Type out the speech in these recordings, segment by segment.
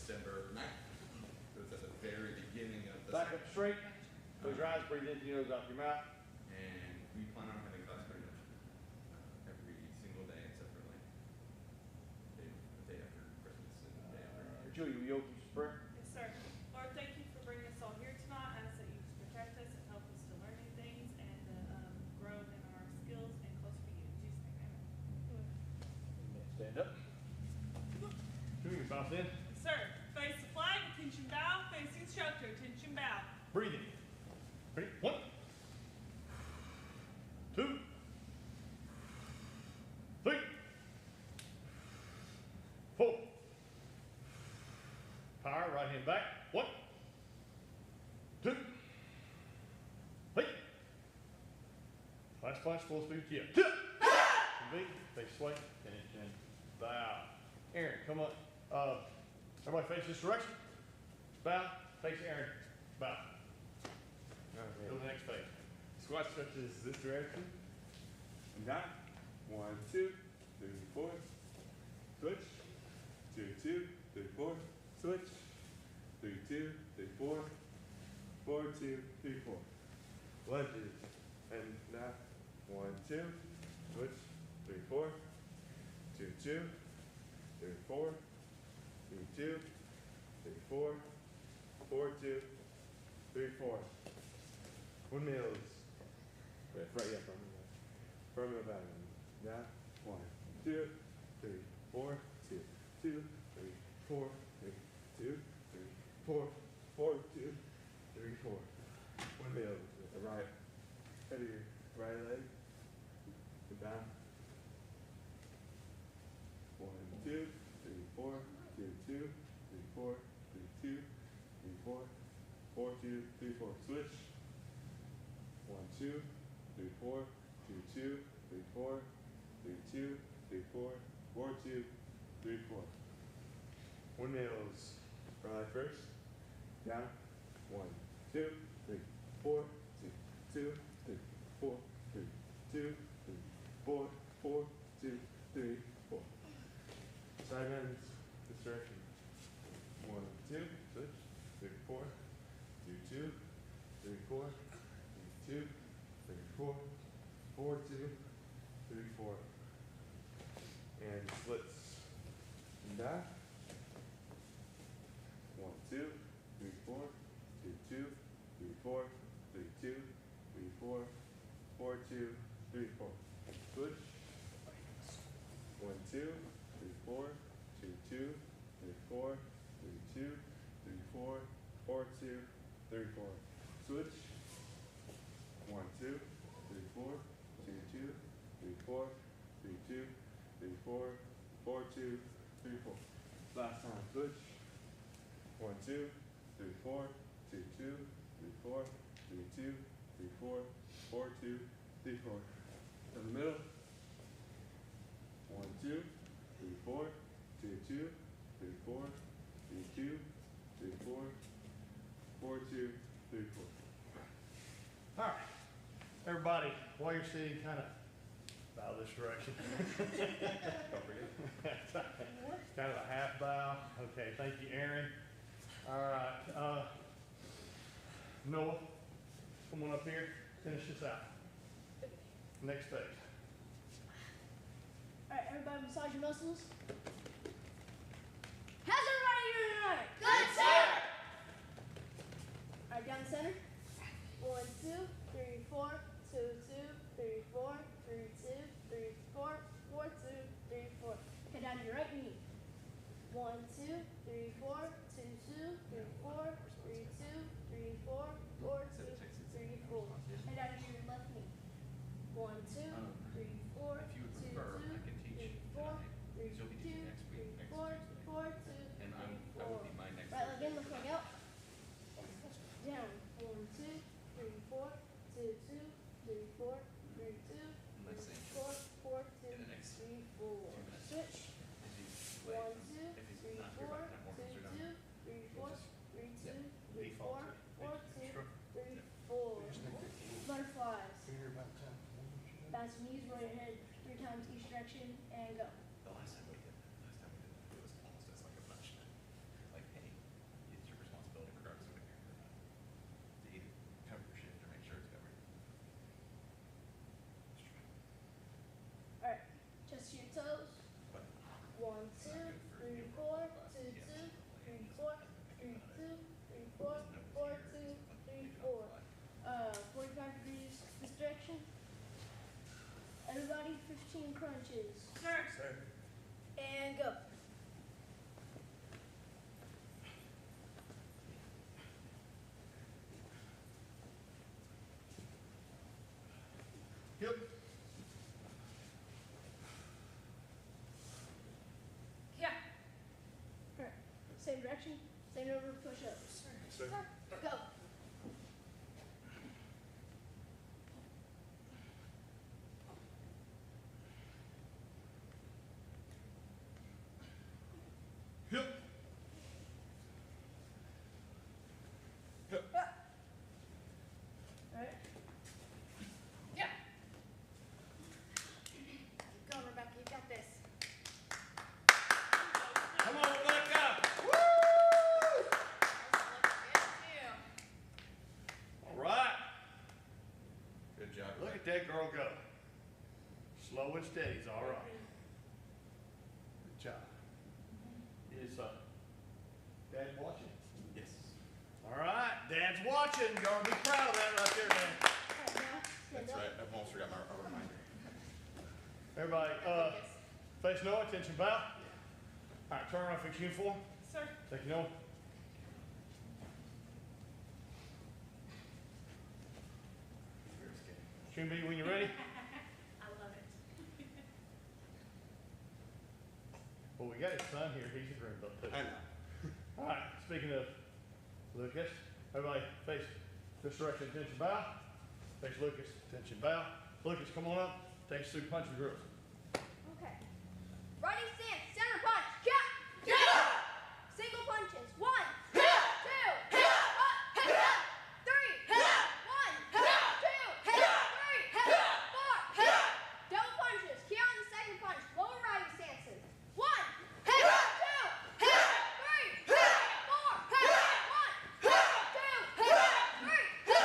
December 9th. So it's at the very beginning of the back up straight. Close your eyes, breathe in through your nose, out your mouth. And we plan on having class pretty much every single day except for like the day after Christmas and the day after. Julie, will you open this prayer? Yes, sir. Lord, thank you for bringing us all here tonight. I ask that you protect us and help us to learn new things and to grow in our skills and closer to you. In Jesus' name, amen. Stand up. Julie, your mouth in. Yes, sir. Face the flag, attention bow. Face the instructor, attention bow. Breathing. Ready? 1, 2, 3, 4. Power, right hand back. 1, 2, 3. Flash, flash, full speed, yeah. Convene, face sway, and bow. Aaron, come up. Everybody face this direction. Bow, face Aaron. Bow. Okay. Go to the next page. Squat stretches this direction. And down. 1, 2, 3, 4. Switch. 2, 2, 3, 4. Switch. 3, 2, 3, 4. 4, 2, 3, 4. Lunges. And down. 1, 2. Switch. 3, 4. 2, 2, 3, 4. 3, 2, 3, 4. 4, 2, 3, 4. Windmills. Right, yeah, from the bottom. Now, 1, 2, 3, 4, 2, 2, 3, 4, 3, 2, 3, 4, 4, 2, 3, 4. Windmills. Right. Head of your right leg. And down. 1, 2, 3, 4, 2, 2, 3, 4, 3, 2, 3, 4, 4, 2, 3, 4. Switch. 1, 2, 3, 4, 2, 2, 3, 4, 3, 2, 3, 4, 4, 2, 3, 4. Windmills. Right first. Down. 1, 2, 3, 4, 2, 2, 3, 4, 3, 2, 3, 4, 4, 2, 3, 4. Side bends this direction. 1, 2, switch. 3, 4, 2, 2, 3, 4. 2, 3, 4, 4, 2, 3, 4. And splits. And down. 1, 2, 3, 4, 2, 2, 3, 4, 3, 2, 3, 4, 4, 2, 3, 4. Switch. 1, 2, 3, 4, 2, 2, 3, 4, 3, 2, 3, 4, 4, 2, 3, 4. Switch. 1, 2, 3, 4, 2, 2, 3, 4, 3, 2, 3, 4, 4, 2, 3, 4. Last time. Switch. 1, 2, 3, 4, 2, 2, 3, 4, 3, 2, 3, 4, 4, 2, 3, 4. In the middle. 1, 2, 3, 4, 2, 2, 3, 4, 3, 2, 3, 4, 4, 2, 3, 4. All right. Everybody, while you're sitting, kind of bow this direction. Don't forget. Kind of a half bow. Okay, thank you, Aaron. All right. Noah, come on up here. Finish this out. Next page. All right, everybody massage your muscles. How's everybody doing tonight? Good, sir! All right, down the center. 1, 2, 3, 4, 2, 2, 3, 4, 3, 2, 3, 4, 4, 2, 3, 4. Okay, down to your right knee. 1, 2, 3, 4, 2, 2, 3, 4, 3, 2, 3, 4, 4, 2, 3, 4. And down to your left knee. 1, 2, 3, 4, 2, 2, 3, 4, 3, 2, 3, 4, 4, 2, 3, 4. Right leg in, left leg out. Down. 1, 2, 3, 4, 2, 2, 3, 4, 3, 2, 3, 4, 4, 2, 3, 4. Switch. 1, 2, 3, 4, 2, 2, 3, 4, 3, 2, 3, 4, 4, 2, 3, 4. Butterflies. Bounce your knees, roll your head 3 times each direction, and go. The last time we did it was almost as like a punishment. Like, hey, 4, 4, 2, 3, 4. 45 degrees this direction. Everybody, 15 crunches. Sir. Sir. And go. Yep. Yeah. Alright. Same direction, same number of push-ups. Sir. Go. Yep. Alright. Yeah. Keep going, Rebecca. You got this. Come on, Rebecca. All right. Good job. Look at that girl go. Slow and steady's all right. Good job. Is Dad watching? Yes. All right, Dad's watching. Gonna be proud of that right there, Dad. Alright, now stand That's up. right. I've almost forgot my reminder. Everybody, face no attention, bow. All right, turn around, fix uniform. Sir. Take your nose. Shouldn't be when you're ready. I love it. Well, we got his son here. He's a green belt too. I know. All right, speaking of Lucas, everybody face this direction, attention, bow. Face Lucas, attention, bow. Lucas, come on up. Take us through punching drills. Okay. Running stance, center punch, jump, jump. Single punches, 1, 2, up, 3, 1, 2, 3, 4. Double punches, here on the second punch, lower riding stances. 1, 2, 3, 4. 1, 2, 3,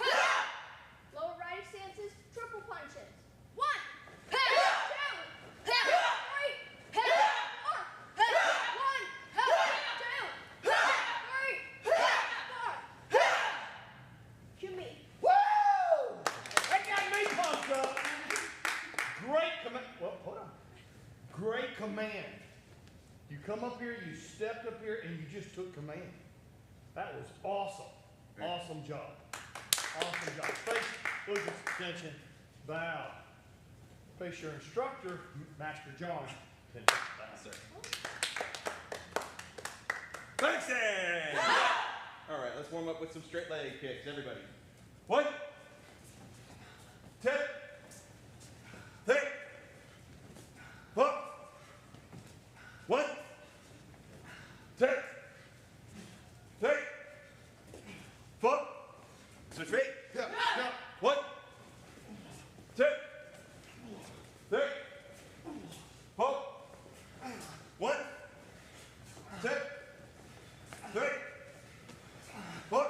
4. Lower riding stances, triple punches. 1, 2, 3, 4. 1, 2, 3, 4. Cue me. Woo! That got me pumped up. Great command. Well, hold on. Great command. You come up here, you stepped up here, and you just took command. That was awesome. Awesome job. Awesome job. Face, Lucas, attention, bow. Face your instructor, Master John. Attention, bow. Sir. Thanks, Ed! All right, let's warm up with some straight leg kicks, everybody. 1, 2, 3, 4. 1, 2, 3, 4. Switch feet. Yeah, yeah. 1, 2, 3, 4. 1, 2, 3, 4.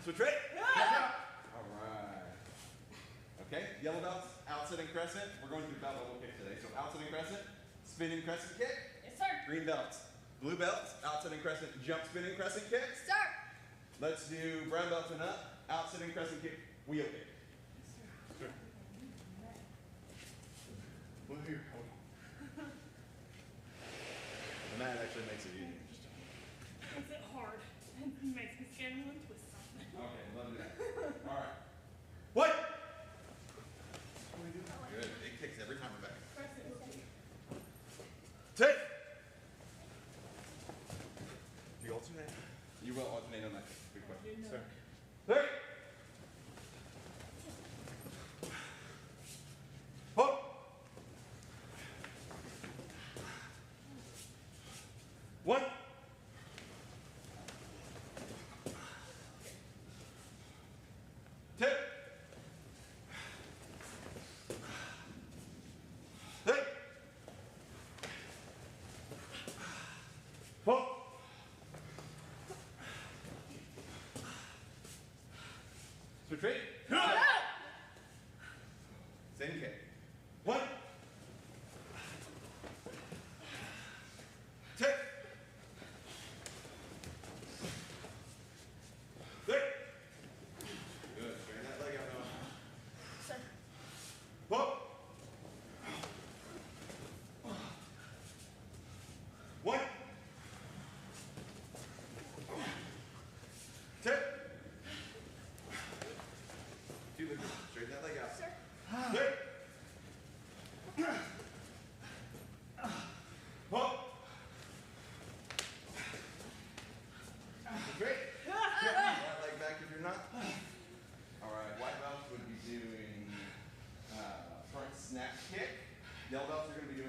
Switch right. All right. Okay, yellow belts, outside and crescent. We're going to do belt level kick today. So outside and crescent, spinning crescent kick. Yes, sir. Green belts, blue belts, outside and crescent, jump spinning crescent kick. Start. Let's do brown belts and up, outside and crescent kick, wheel kick. Well, here, hold on. And that actually makes it easier. Makes it hard. It makes me scared and twist something. Okay, love that. All right. What? Good. Big kicks every time we're back. Take. You alternate? You will alternate on that. Good question. Sir. Three. 4. 1. 2. 3. 4. Switch feet. Same kick. 1. 2.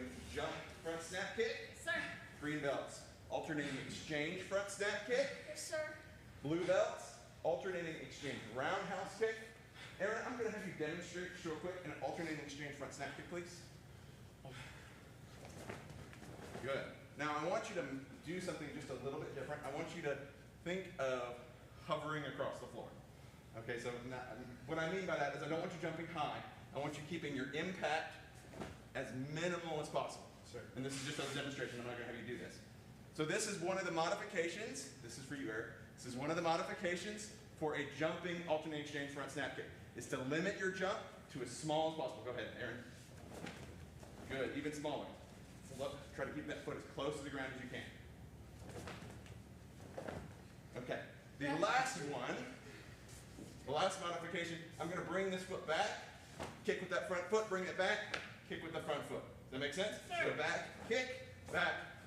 doing jump front snap kick. Yes, sir. Green belts, alternating exchange front snap kick. Yes, sir. Blue belts, alternating exchange roundhouse kick. Aaron, I'm going to have you demonstrate real quick an alternating exchange front snap kick, please. Good. Now I want you to do something just a little bit different. I want you to think of hovering across the floor. Okay, so what I mean by that is I don't want you jumping high. I want you keeping your impact as minimal as possible. Sure. And this is just a demonstration. I'm not going to have you do this. So this is one of the modifications. This is for you, Eric. This is one of the modifications for a jumping alternating exchange front snap kick. Is to limit your jump to as small as possible. Go ahead, Aaron. Good, even smaller. So look, try to keep that foot as close to the ground as you can. Okay, the last one, the last modification, I'm going to bring this foot back, kick with that front foot, bring it back, kick with the front foot. Does that make sense? Sure. So back, kick,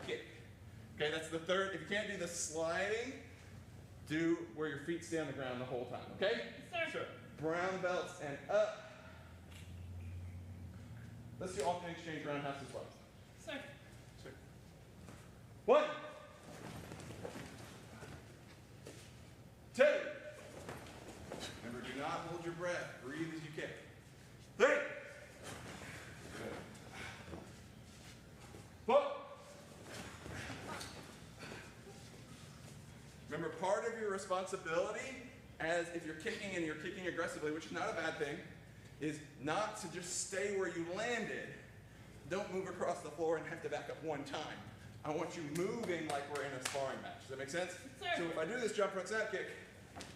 kick. Okay, that's the third. If you can't do the sliding, do where your feet stay on the ground the whole time, okay? Yes, sir. Sure. Brown belts and up. Let's do alternate exchange roundhouse as well. Sir. Sure. 1, 2. Remember, do not hold your breath. Breathe as you kick. 3. Good. 4. Remember, part of your responsibility, as if you're kicking and you're kicking aggressively, which is not a bad thing, is not to just stay where you landed. Don't move across the floor and have to back up one time. I want you moving like we're in a sparring match. Does that make sense? Yes, sir. So if I do this jump front snap kick,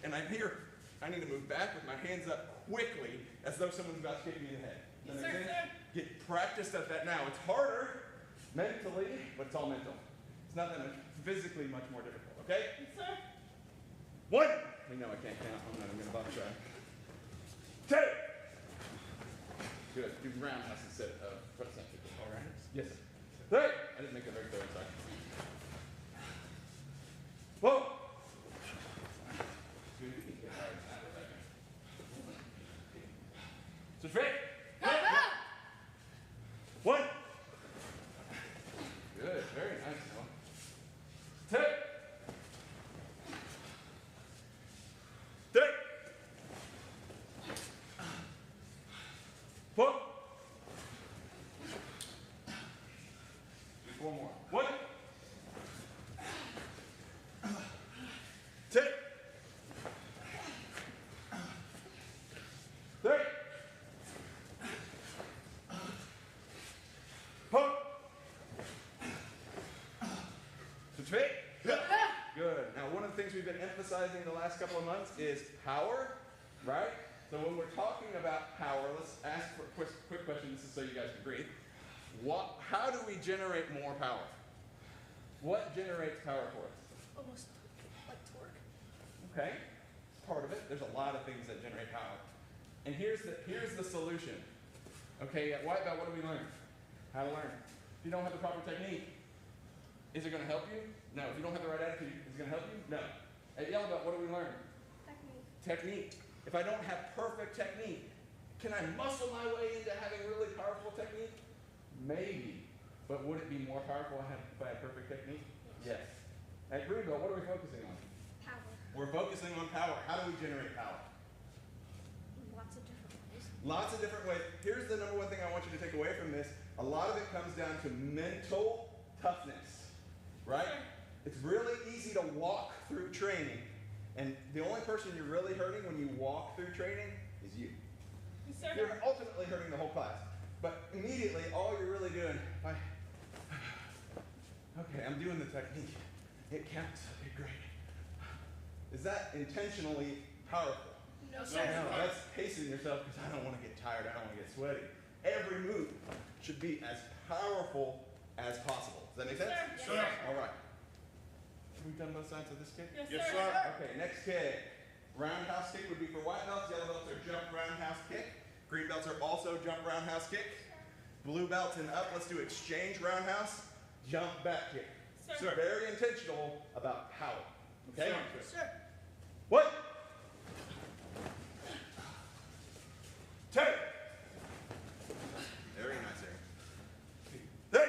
and I'm here, I need to move back with my hands up quickly, as though someone's about to kick me in the head. Does that Yes, make sir, sense? sir. Get practiced at that now. It's harder mentally, but it's all mental. It's not that much physically much more difficult. Okay? Yes, sir. 1. We know I can't count. I'm not even going to bother trying. 2. Good. Do roundhouse instead of front snap kick. All right? Yes, sir. 3. I didn't make that very clear. I'm sorry. 4. So straight. 1. Good. Very nice, Noah. 2. 3. 4. Do 4 more. 1. 2. 3. 4. Straight. Good. Now, one of the things we've been emphasizing in the last couple of months is power, right? So when we're talking about power, let's ask for a quick question. This is so you guys can breathe. How do we generate more power? What generates power for us? Almost like torque. Okay, it's part of it. There's a lot of things that generate power. And here's the solution. Okay, at White Belt, what do we learn? How to learn. If you don't have the proper technique, is it going to help you? No. If you don't have the right attitude, is it going to help you? No. At Yellow Belt, what do we learn? Technique. Technique. If I don't have perfect technique, can I muscle my way into having really powerful technique? Maybe. But would it be more powerful if I had perfect technique? Yes. At Green Belt, what are we focusing on? Power. We're focusing on power. How do we generate power? Lots of different ways. Lots of different ways. Here's the number one thing I want you to take away from this. A lot of it comes down to mental toughness, right? It's really easy to walk through training, and the only person you're really hurting when you walk through training is you. Yes, sir. You're ultimately hurting the whole class, but immediately all you're really doing, okay, I'm doing the technique. It counts. Okay, great. Is that intentionally powerful? No, sir. No, that's pacing yourself because I don't want to get tired. I don't want to get sweaty. Every move should be as powerful as possible. Does that make sense? Yes, sir. All right. Have we done both sides of this kick? Yes, Yes, sir. sir. Okay, next kick. Roundhouse kick would be for white belts. Yellow belts are jump roundhouse kick. Green belts are also jump roundhouse kick. Blue belts and up, let's do exchange roundhouse, jump back kick. Sir. Very intentional about power. Okay? Sir. 1. 2. Very nice, Aaron. 3.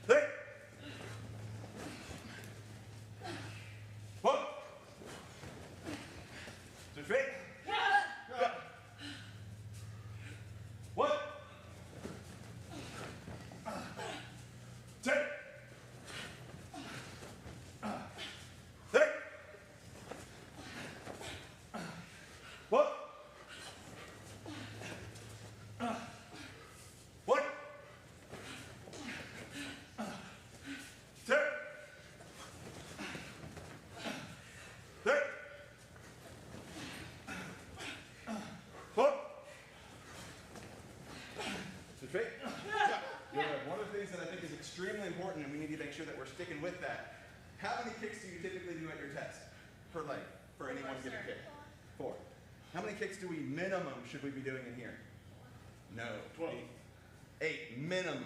Hey. One. Switch feet. Go. One. Two. Three. One. One. Two. Three. Four. Switch feet. Good. One of the things that I think is extremely important, and we need to make sure that we're sticking with that. How many kicks do you typically do at your test per leg for any one given kick? 4. How many kicks do we minimum should we be doing in here? No. 12. 8 minimum.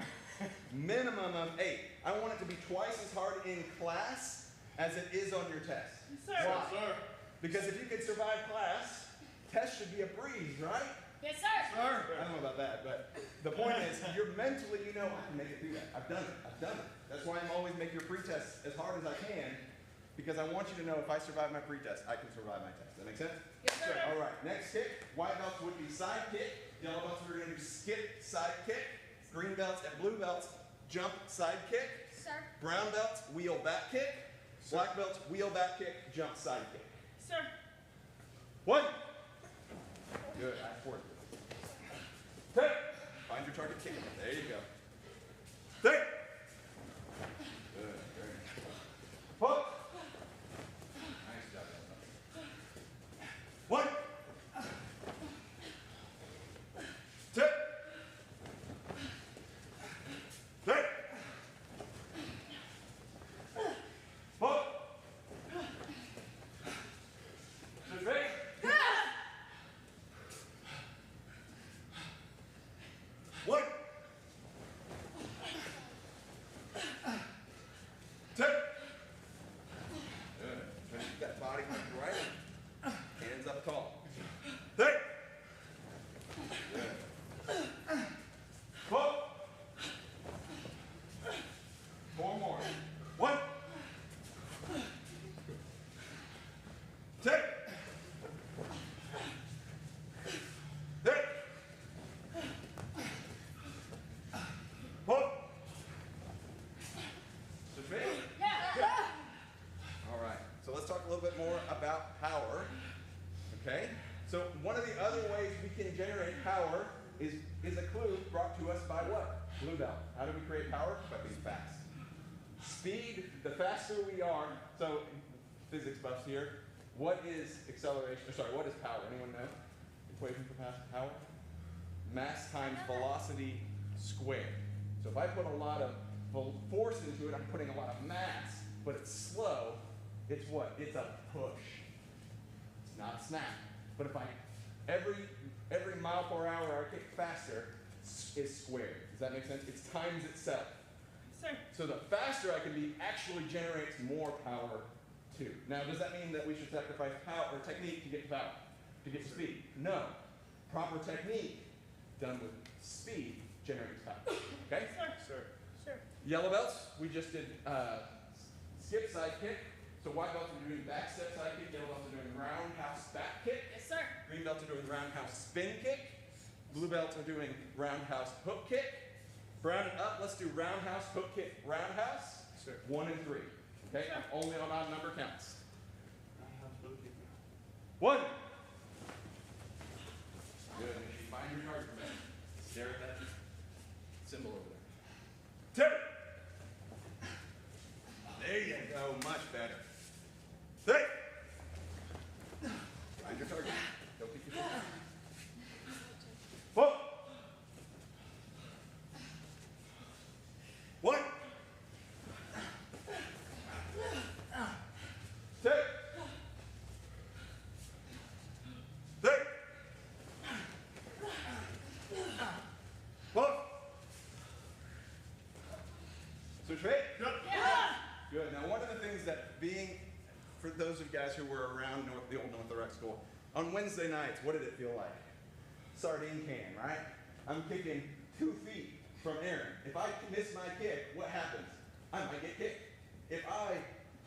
Minimum of 8. I want it to be twice as hard in class as it is on your test. Sir. Why? Sir. Because if you can survive class, test should be a breeze, right? Yes, sir. Sir. I don't know about that, but the point is, you're mentally, you know, I can make it through that. I've done it. I've done it. That's why I'm always make your pre-test as hard as I can, because I want you to know if I survive my pre-test, I can survive my test. That make sense? Yes, sir. All right. Next kick. White belts would be side kick. Yellow belts we're going to do skip side kick. Green belts and blue belts jump side kick. Sir. Brown belts wheel back kick. Black belts wheel back kick, jump side kick. Sir. 1. Good. I forward. 2. Find your target, kick it. There you go. 3. Good. Very nice. 4. Nice job. 1. 2. 3. 4. Switch feet. One. 2. Good. Try to keep that body right. Hands up tall. 3. Good. 4. 4 more. 1. 2. 3. 4. Switch feet. All right. So let's talk a little bit more about power. Okay. So one of the other ways we can generate power is a clue brought to us by what? Blue belt. How do we create power? By being fast. Speed, the faster we are. So physics buffs here. What is acceleration? Or sorry, what is power? Anyone know? Equation for power? Mass times velocity squared. So if I put a lot of force into it, I'm putting a lot of mass, but it's slow. It's what? It's a push. It's not a snap. But if I every mile per hour I kick faster is squared. Does that make sense? It's times itself. Sir. So the faster I can be actually generates more power too. Now, does that mean that we should sacrifice power or technique to get to power, to get to speed? No. Proper technique done with speed generates power. Okay? Sir. Sure. Yellow belts, we just did skip side kick. So white belts are doing back step side kick. Yellow belts are doing roundhouse back kick. Yes, sir. Green belts are doing roundhouse spin kick. Blue belts are doing roundhouse hook kick. Brown and up, let's do roundhouse, hook kick, roundhouse. Sir. 1 and 3. Okay? Sure. Only on odd number counts. 1. Good. Make sure you find your target for a minute. Stare at that symbol over there. 2. There you go. Much better. 3. Find your target. Don't keep your foot. 4. 1. 2. 3. 4. Switch feet. Good. Now, one of the things that for those of you guys who were around the old North Rec School, on Wednesday nights, what did it feel like? Sardine can, right? I'm kicking 2 feet from Aaron. If I miss my kick, what happens? I might get kicked. If I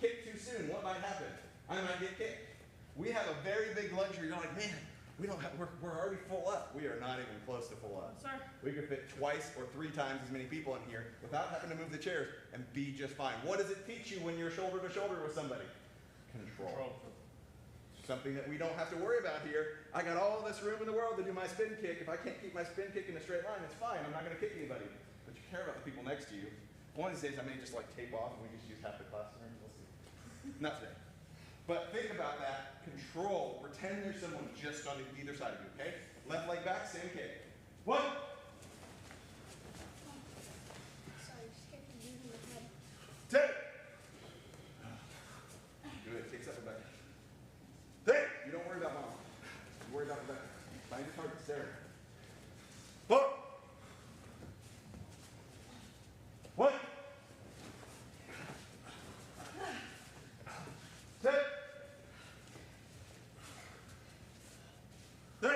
kick too soon, what might happen? I might get kicked. We have a very big luxury. You're like, man, we're already full up. We are not even close to full up. Sir. We could fit twice or 3 times as many people in here without having to move the chairs and be just fine. What does it teach you when you're shoulder to shoulder with somebody? Control. Something that we don't have to worry about here. I got all this room in the world to do my spin kick. If I can't keep my spin kick in a straight line, it's fine. I'm not going to kick anybody. But you care about the people next to you. One of these days I may just like tape off and we just use half the classroom. We'll see. Not today. But think about that. Control. Pretend there's someone just on either side of you, okay? Left leg back, same kick. 1. Sorry, just get the in the head. 2. Good. Take step back. 3. You don't worry about mom. You worry about Rebecca. Find your target. Sarah. 4. 1. 2. 3.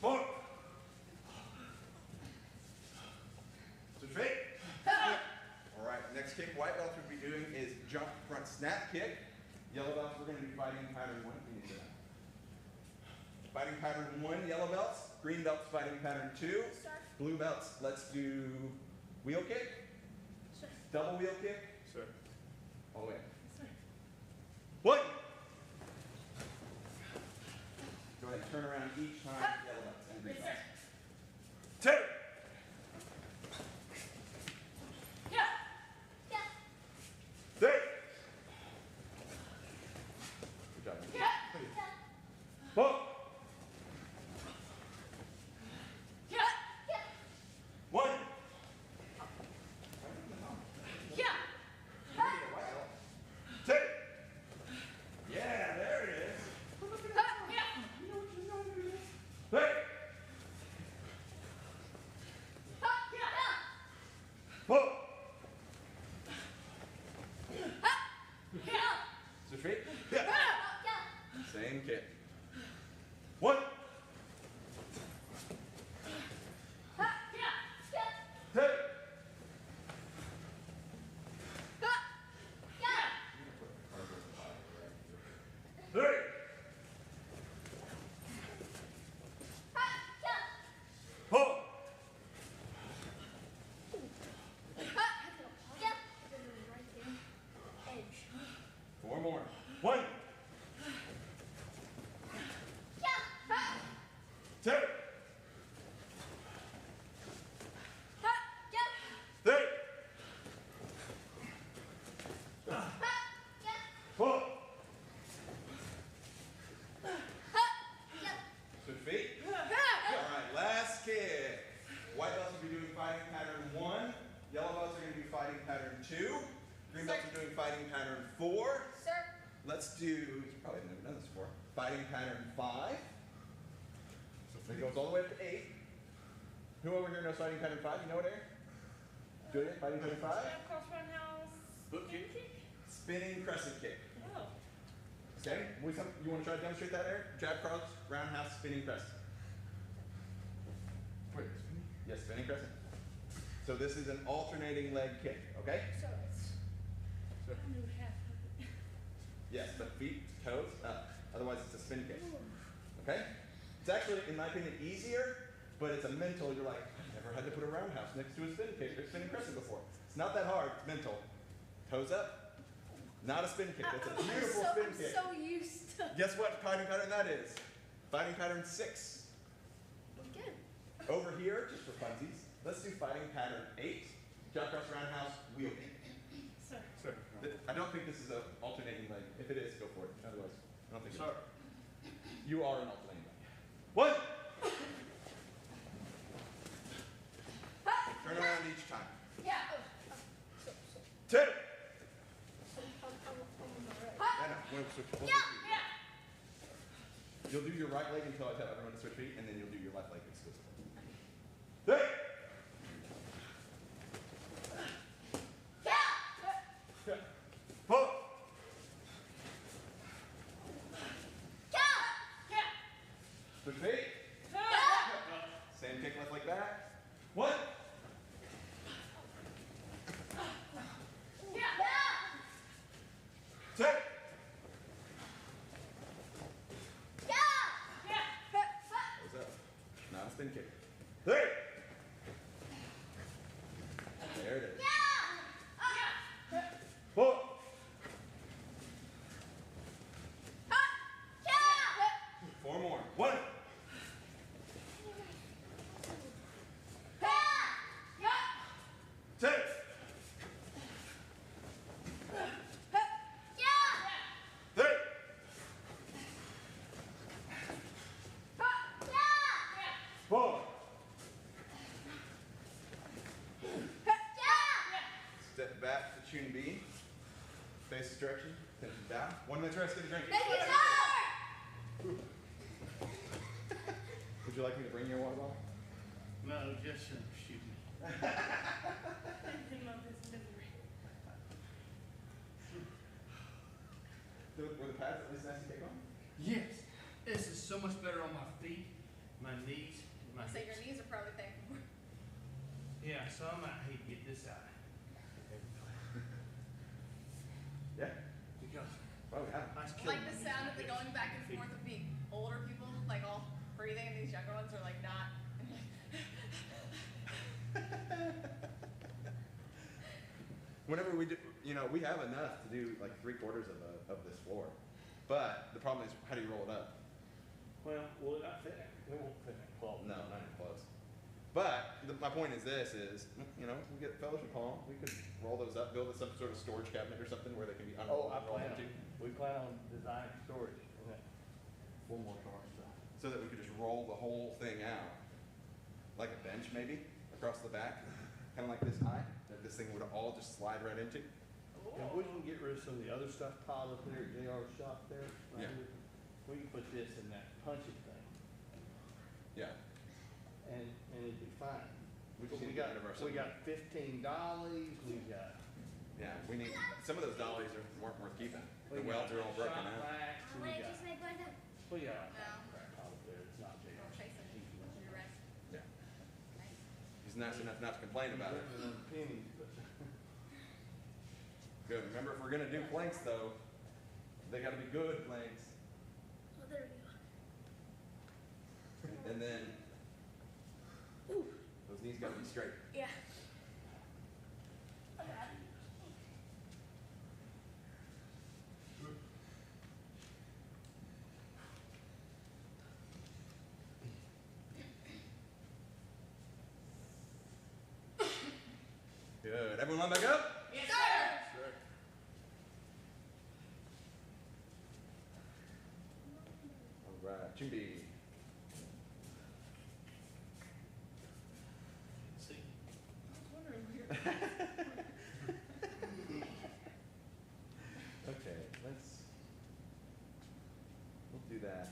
4. Switch feet. All right, next kick white belts we'll be doing is jump front snap kick. Yellow belts, we're going to be fighting pattern 1. We need to fighting pattern 1, yellow belts. Green belts, fighting pattern 2. Sir. Blue belts, let's do wheel kick. Sir. Double wheel kick. Sir. All the way. Sir. 1. Go ahead and turn around each time, yellow belts and green Yes, belts. sir. 2. Yeah. Yeah. 3. Good job. Yeah. Yeah. 4. Yeah. Yeah. 1. Yeah. 2. Yeah, there it is. Yeah. 3. Yeah. 4. Yeah. Switch feet. Yeah. Same kick. 1. Yeah. 2. Yeah. 3. 4. Edge. 4 more. 1. 2. 3. 4. Switch feet. All right, last kick. White belts will be doing fighting pattern 1. Yellow belts are going to be fighting pattern 2. Green belts are doing fighting pattern 4. Sir. Let's do, you probably have never done this before, fighting pattern 5. So it goes all the way up to 8. Who over here knows fighting pattern 5? You know it, Aaron? Julia, fighting pattern 5? Jab, cross, roundhouse. Book kick. Spinning crescent kick. Oh. Okay? You want to try to demonstrate that, Aaron? Jab, cross, roundhouse, spinning crescent. Wait, spinning? Yes, spinning crescent. So this is an alternating leg kick, okay? So it's. Sir. I knew half of it. Yes, but feet, toes, up. Otherwise it's a spin kick. Okay? It's actually, in my opinion, easier, but it's a mental, you're like, I've never had to put a roundhouse next to a spin kick or spinning crescent before. It's not that hard, it's mental. Toes up, not a spin kick. That's a beautiful spin I'm kick. so used to. Guess what fighting pattern that is? Fighting pattern 6. Again. Over here, just for funsies, let's do fighting pattern 8. Jab cross roundhouse, wheel kick. Sir. Sir. I don't think this is an alternating leg. If it is, go for it. Otherwise, I don't think it Sir. is. You are an alternating leg. 1. Turn around each time. Yeah. 2. I'm Yeah, no, we'll switch both Yeah. feet. Yeah. You'll do your right leg until I tell everyone to switch feet, and then you'll do your left leg exclusively. 3. Yeah. 4. Yeah. Switch feet. kick, left leg back. 1. Yeah. 2. Yeah. Close up. Not a spin kick. 3. There it is. 4. 4 more. 1. 2. 3. 4. Step back to tune B. Face this direction. Attention down. 1 minute rest. Get a drink. Would you like me to bring your water bottle? No, just shoot me. Him of his misery. Were the pads at least nice to kick on? Yes, this is so much better on my feet, my knees, my So your hips. knees are probably thankful. Yeah, so I might hate to get this out. Yeah. Because Probably have. I was Like killing the my sound of knees the and going back and forth of the older people, like all breathing, and these younger ones are like not. Whenever we do, we have enough to do like 3/4 of this floor. But the problem is, how do you roll it up? Well, will it not fit? It won't fit in close. No, not even close. But my point is this is, we get fellowship hall, we could roll those up, build some sort of storage cabinet or something where they can be Oh, unrolled I and rolled plan into. we plan on designing storage in that. One more car stuff. So that we could just roll the whole thing out, like a bench maybe, across the back, kind of like this high, that this thing would all just slide right into. And we can get rid of some of the other stuff piled up there at JR's shop there. right Yeah. here. We can put this in that punching thing Yeah. and it'd be fine. We just But need to get rid of our we got 15 dollies, we got. Yeah, we need, some of those dollies weren't worth keeping. The we welds got are all broken shop out. vacs, we got, we got all No. kinds of crap out there, it's not Don't JR's. chase it. Your rest. Yeah. Nice. He's nice enough not to complain about it. Better than pennies, but. Good. Remember, if we're gonna do planks though, they gotta be good planks. Oh, there we go. And then, those knees gotta be straight. Yeah. Good. Everyone line back up? Yes, sir. All right. Chimby. see. I was wondering where. Okay, we'll do that.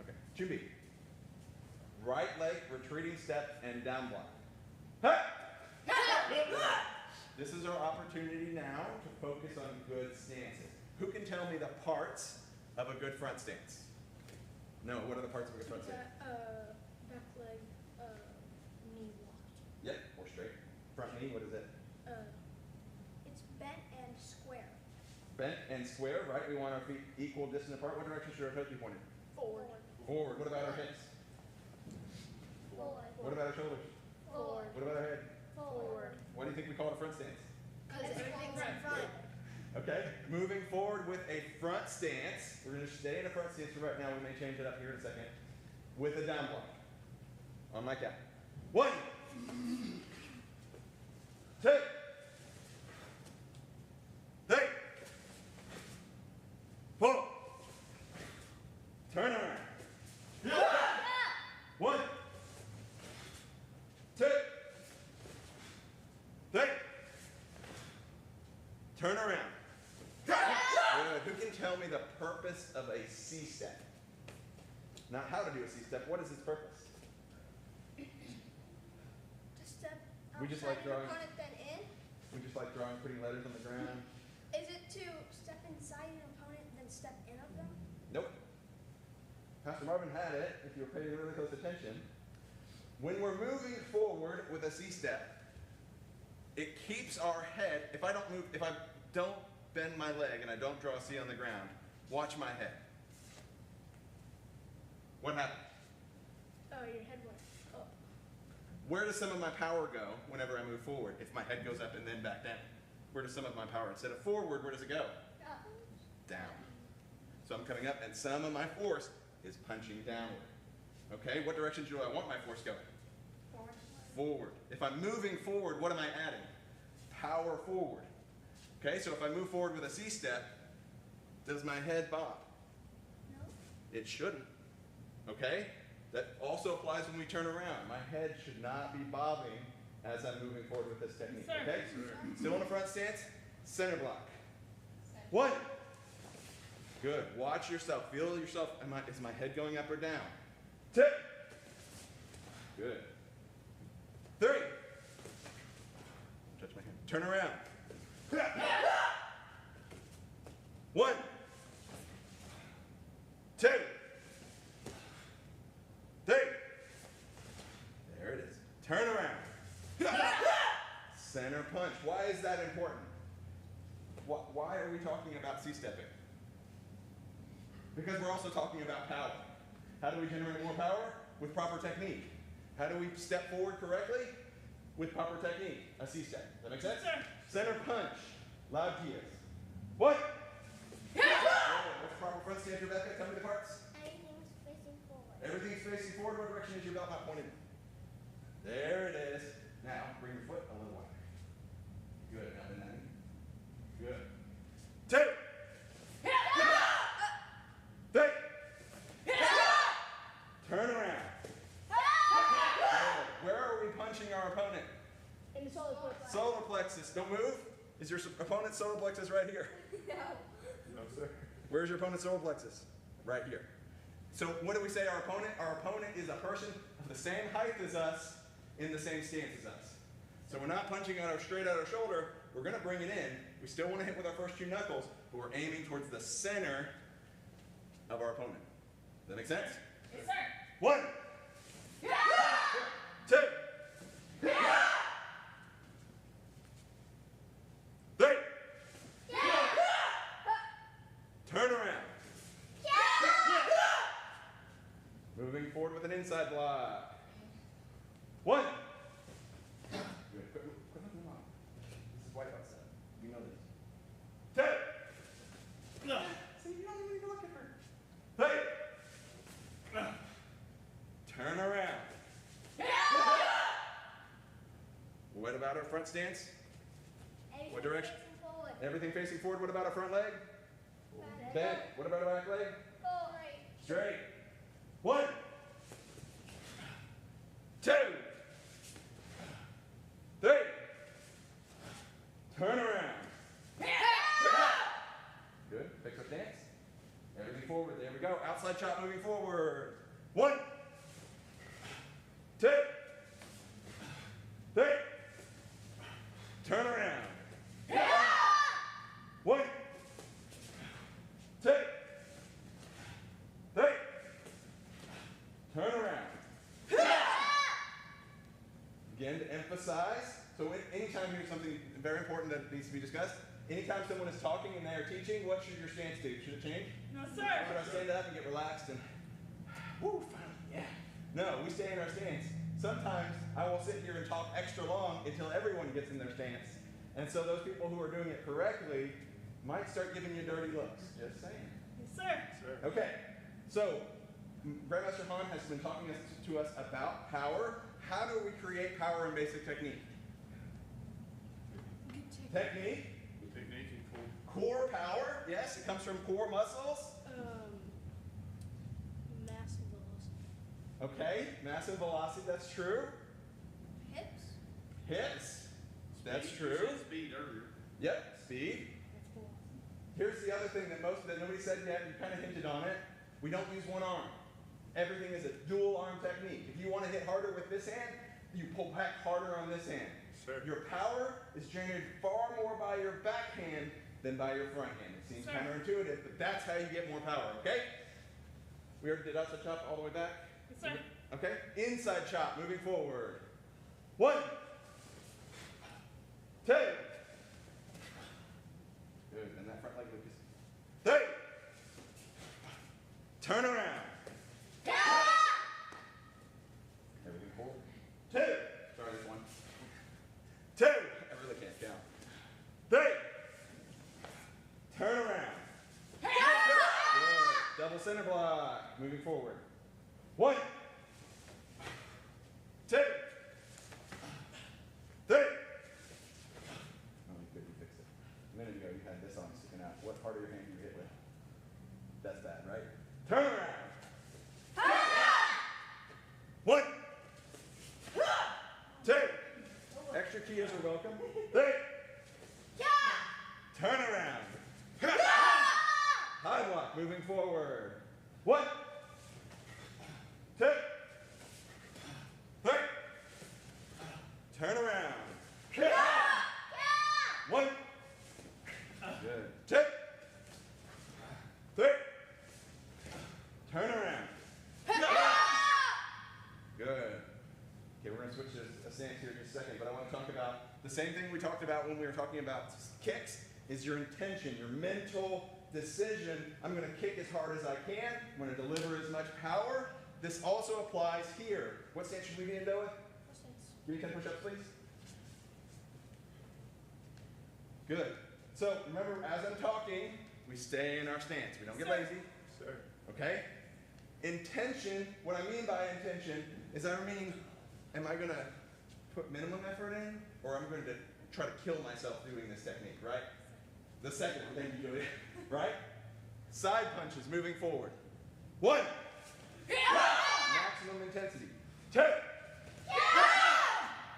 Okay, Chimby. Right leg, retreating step, and down block. Hey! This is our opportunity now to focus on good stances. Who can tell me the parts of a good front stance? No, what are the parts of a good front stance? Back leg, knee walk. Yep, or straight. Front knee, what is it? It's bent and square. Bent and square, right? We want our feet equal distance apart. What direction should our toes be pointed? Forward. Forward. What about our hips? Forward. What about our shoulders? Forward. What about our head? Forward. What do you think we call it a front stance? Because everything's in front. Okay, moving forward with a front stance. We're going to stay in a front stance for right now. We may change it up here in a second. With a down block. On my count. 1, 2, 3, 4. Turn around. 1, 2, 3. Turn around. Good. Who can tell me the purpose of a C-step? Not how to do a C-step. What is its purpose? To step We just outside like your drawing. opponent, then in. We just like drawing pretty letters on the ground. Is it to step inside an opponent, then step in of them? Nope. Pastor Marvin had it, if you were paying really close attention. When we're moving forward with a C-step, it keeps our head, if I don't bend my leg and I don't draw a C on the ground, watch my head. What happens? Oh, your head went up. Where does some of my power go whenever I move forward? If my head goes up and then back down, where does some of my power, instead of forward, where does it go? Down. So I'm coming up and some of my force is punching downward. Okay, what direction do I want my force going? Forward. Forward. If I'm moving forward, what am I adding? Power forward. Okay, so if I move forward with a C-step, does my head bob? No. It shouldn't. Okay? That also applies when we turn around. My head should not be bobbing as I'm moving forward with this technique. Yes, sir. Okay? Still in the front stance. Center block. 1. Good. Watch yourself. Feel yourself. Is my head going up or down? 2. Good. 3. Touch my hand. Turn around. 1. 2. 3. There it is. Turn around. Center punch. Why is that important? Why are we talking about C-stepping? Because we're also talking about power. How do we generate more power? With proper technique. How do we step forward correctly? With proper technique. A C-step. Does that make sense? Yes, sir. Center punch. Loud Kias. 1. What's proper front stance, Rebecca? Tell me the parts. Everything's facing forward. Everything's facing forward. What direction is your belt not pointed? There it is. Now, bring your foot a little wider. Good. Now bend that knee. Good. 2. 3. Turn around. Where are we punching our opponent? In the solar plexus. Solar plexus. Don't move. Is your opponent's solar plexus right here? No. No, sir. Where's your opponent's solar plexus? Right here. So what do we say our opponent? Our opponent is a person of the same height as us in the same stance as us. So we're not punching straight at our shoulder. We're going to bring it in. We still want to hit with our first 2 knuckles, but we're aiming towards the center of our opponent. Does that make sense? Yes, sir. 1. 2. 3. Turn around. Moving forward with an inside block. 1. Good. Quit looking around. This is white outside. We know this. 2. No. See, you don't even need to look at her. 3. Turn around. What about our front stance? What direction? Facing forward. Everything facing forward. What about our front leg? Bent. What about our back leg? Forward. Straight. 1. 2. 3. Turn around. Good. Fix our stance. Everything forward. There we go. Outside chop moving forward. 1. 2. 3. Turn around. 1. 2. 3. Turn around. Again, to emphasize, so anytime here's something very important that needs to be discussed, anytime someone is talking and they are teaching, what should your stance do? Should it change? No, Should sir. I stand up and get relaxed and, woo, finally, yeah. No, we stay in our stance. Sometimes I will sit here and talk extra long until everyone gets in their stance. And so those people who are doing it correctly might start giving you dirty looks. Just saying. Yes, sir. Sir. Okay, so Grandmaster Han has been talking to us about power. How do we create power in basic technique? Technique, The technique and core power, yes, it comes from core muscles. Mass velocity. Okay, mass and velocity, that's true. Hips. Hips, that's Speed. true. You said speed earlier. Yep, speed. That's velocity. Here's the other thing that nobody said yet, you kind of hinted on it. We don't use one arm. Everything is a dual arm technique. If you want to hit harder with this hand, you pull back harder on this hand. Sir. Your power is generated far more by your backhand than by your front hand. It seems Sir. counterintuitive, but that's how you get more power, okay? We already did outside chop all the way back. Yes, sir. Okay? Inside chop, moving forward. 1, 2. Good. And that front leg, Lucas. 3. Turn around. Everything forward. 2. Sorry, this one. 2. I really can't count. 3. Turn around. Good. Double center block. Moving forward. 1, 2, 3. Oh, you couldn't fix it. A minute ago, you had this arm sticking out. What part of your hand do you hit with? That's bad, right? Turn around. 1, 2. Extra keys are welcome. 3. Turn around. High block, moving forward. 1, 2, 3. Turn around. 1. Good. 2, 3. Turn around. Good. Okay, we're going to switch to a stance here in just a second, but I want to talk about the same thing we talked about when we were talking about kicks, is your intention, your mental decision. I'm going to kick as hard as I can. I'm going to deliver as much power. This also applies here. What stance should we be in, Noah? Give me 10 push-ups, please. Good. So remember, as I'm talking, we stay in our stance. We don't get lazy. Sir. Okay? Intention, what I mean by intention is I mean, am I going to put minimum effort in, or am I going to try to kill myself doing this technique, right? The second one, thank you, Julia. Right? Side punches, moving forward. 1. Maximum intensity. 2.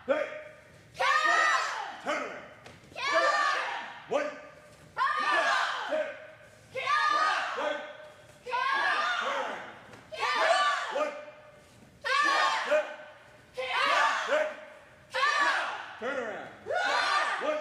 3. Turn around. 1. 2. 3. Turn around. 1.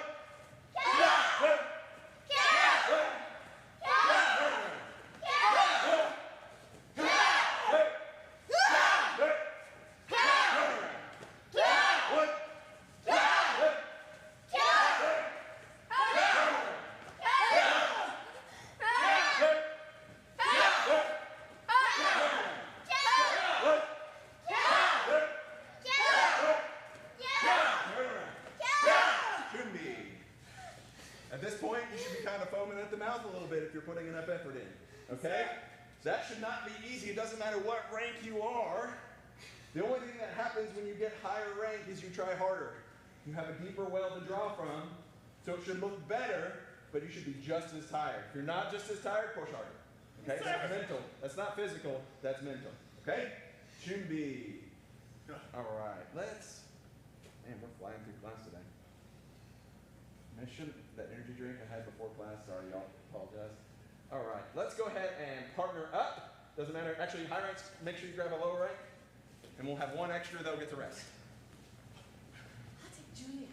At this point, you should be kind of foaming at the mouth a little bit if you're putting enough effort in. Okay? So that should not be easy. It doesn't matter what rank you are. The only thing that happens when you get higher rank is you try harder. You have a deeper well to draw from, so it should look better, but you should be just as tired. If you're not just as tired, push harder. Okay? That's mental. That's not physical. That's mental. Okay? Chumbi. All right. Let's. Man, we're flying through class today. Mission, that energy drink I had before class. Sorry, y'all. Apologize. All right. Let's go ahead and partner up. Doesn't matter. Actually, high ranks, make sure you grab a lower rank. And we'll have one extra that'll get the rest. I'll take Julia.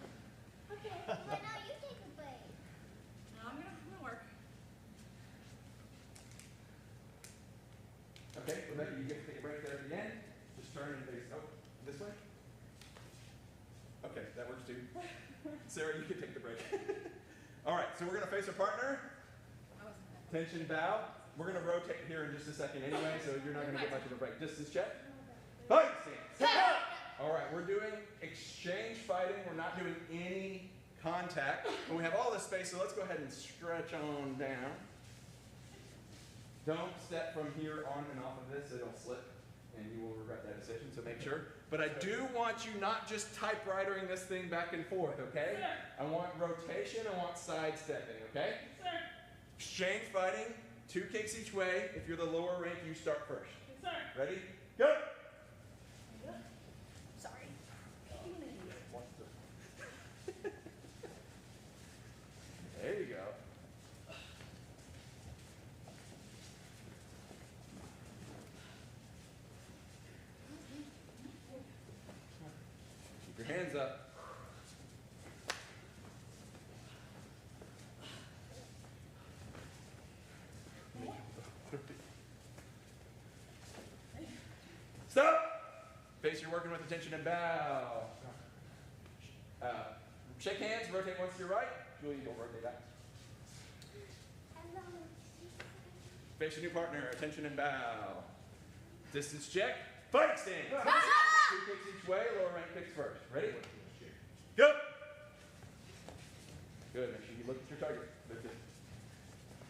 Okay, but now you take a break. No, I'm gonna work. Okay, Rebecca, you get to take a break there at the end. Just turn and face, this way? Okay, that works too. Sarah, you can take the break. All right, so we're gonna face our partner. I wasn't gonna. Tension bow. We're gonna rotate here in just a second anyway, so you're not gonna get much of a break. Distance check. Fight stance. All right, we're doing exchange fighting. We're not doing any contact. And we have all this space, so let's go ahead and stretch on down. Don't step from here on and off of this. It'll slip, and you will regret that decision, so make sure. But I do want you not just typewritering this thing back and forth, okay? Yes, I want rotation. I want sidestepping, okay? sir. Exchange fighting, 2 kicks each way. If you're the lower rank, you start first. Yes, sir. Ready? Go! Sorry. There you go. Keep your hands up. Stop! Face you're working with, attention and bow. Shake hands, rotate once to your right. Julie, you'll rotate back. Face your new partner, attention and bow. Distance check, fight stance. 2 kicks each way, lower rank kicks first. Ready? Go! Good, make sure you look at your target. Lift it.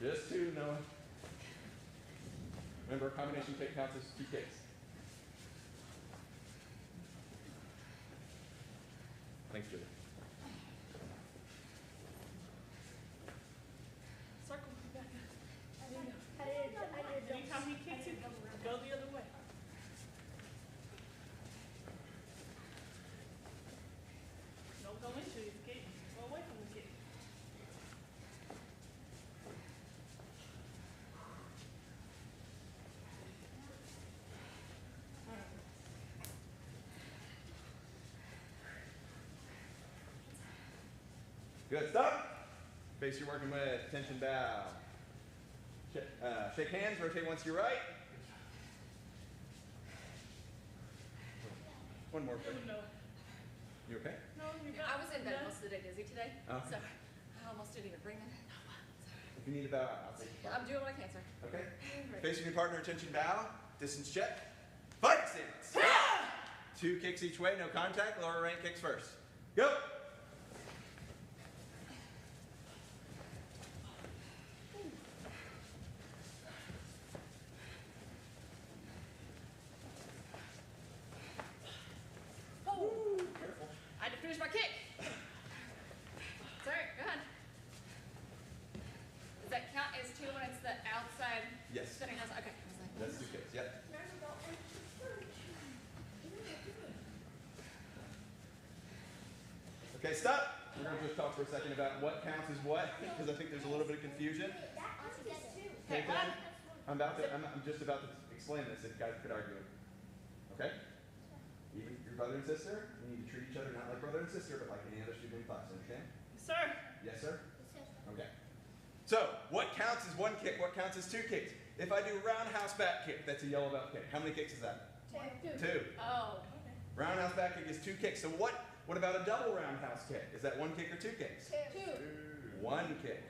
Just 2, Noah. Remember, a combination kick counts as 2 kicks. Thanks, Julie. Circle back up. I did a Anytime he kicks it, go the other way. Don't go into his kick. Go away from the kick. Good, stop. Face you're working with, attention bow. Shake hands, rotate once to your right. One more, please. No, You okay? no, you're I was in bed no. most of the day dizzy today, Okay. so I almost didn't even bring them. If you need to bow out, I'll take you. I'm doing what I can, sir. Okay? Facing your partner, attention bow. Distance check. Fight stance. 2 kicks each way, no contact. Lower rank kicks first. Go! Oh, Careful. I had to finish my kick. Sorry, go ahead. Does that count as 2 when it's the outside? Yes. Spinning outside? Okay. I was like, That's 2 kicks, yep. Okay, stop. We're going to just talk for a second about what counts as what, because I think there's a little bit of confusion. Okay, one. I'm just about to explain this if you guys could argue it. Okay? Even your brother and sister, you need to treat each other not like brother and sister, but like any other student in class. Understand? Sir. Yes, sir? Okay. So, what counts as 1 kick? What counts as 2 kicks? If I do roundhouse back kick, that's a yellow belt kick. How many kicks is that? 2. Oh. Roundhouse back kick is 2 kicks. So what about a double roundhouse kick? Is that 1 kick or 2 kicks? 1 kick.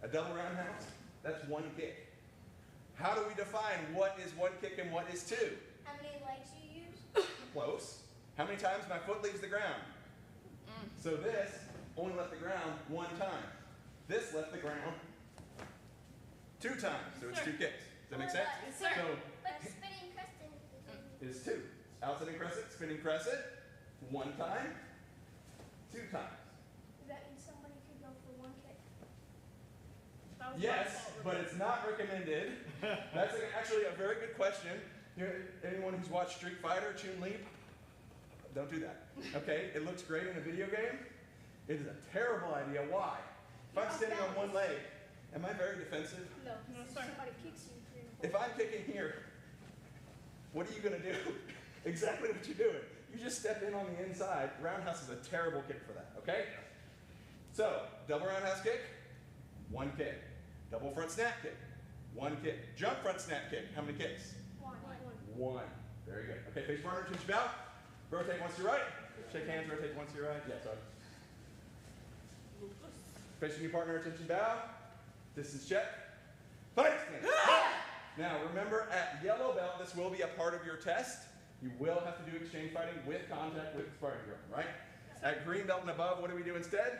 A double roundhouse? That's 1 kick. How do we define what is 1 kick and what is 2? How many legs you use? Close. How many times my foot leaves the ground? So this only left the ground 1 time. This left the ground 2 times. So it's 2 kicks. Does that make sense? Yes, sir. So But spinning crescent is 2. Outside and crescent, spinning crescent, 1 time, 2 times. that means somebody could go for 1 kick. That was my Yes, fault. but it's not recommended. That's actually a very good question. Anyone who's watched Street Fighter, Chun-Li, don't do that. Okay? It looks great in a video game. It is a terrible idea. Why? If I'm standing on 1 leg, am I very defensive? No, No, if sir. somebody kicks you, you're gonna If I'm kicking here, what are you going to do? Exactly what you're doing. You just step in on the inside. Roundhouse is a terrible kick for that, okay? So, double roundhouse kick, 1 kick. Double front snap kick, 1 kick. Jump front snap kick, how many kicks? 1. 1. Very good. Okay, face partner, twist your bow. Rotate once to your right. Shake hands, rotate once to your right. Yeah, sorry. Lupus. Facing your partner, attention bow. Distance check. Fight stance. Now, remember, at yellow belt, this will be a part of your test. You will have to do exchange fighting with contact with the sparring drum, right? At green belt and above, what do we do instead?